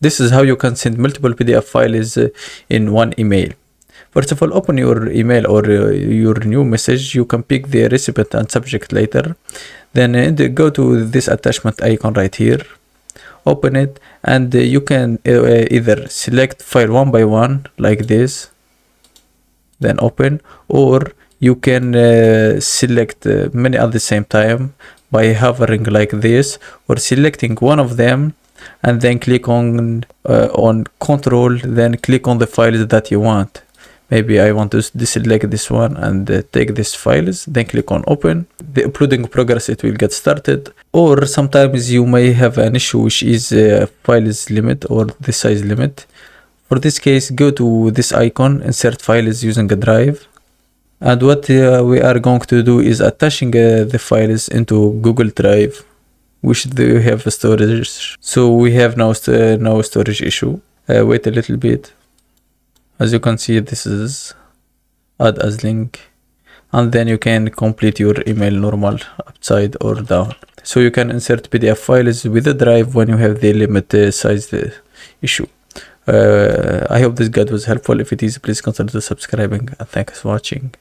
This is how you can send multiple PDF files in one email. First of all, open your email or your new message. You can pick the recipient and subject later. Then go to this attachment icon right here. Open it, and you can either select file one by one like this, then open, or you can select many at the same time by hovering like this, or selecting one of them and then click on control, then click on the files that you want. Maybe I want to deselect this one and take these files, then click on open. The uploading progress, it will get started. Or sometimes you may have an issue, which is files limit or the size limit. For this case, go to this icon, insert files using a drive. And what we are going to do is attaching the files into Google Drive, which they have a storage. So we have no storage issue. Wait a little bit. As you can see, this is add as link, and then you can complete your email normal upside or down. So you can insert PDF files with the drive when you have the limit size issue. I hope this guide was helpful. If it is, please consider subscribing, and thanks for watching.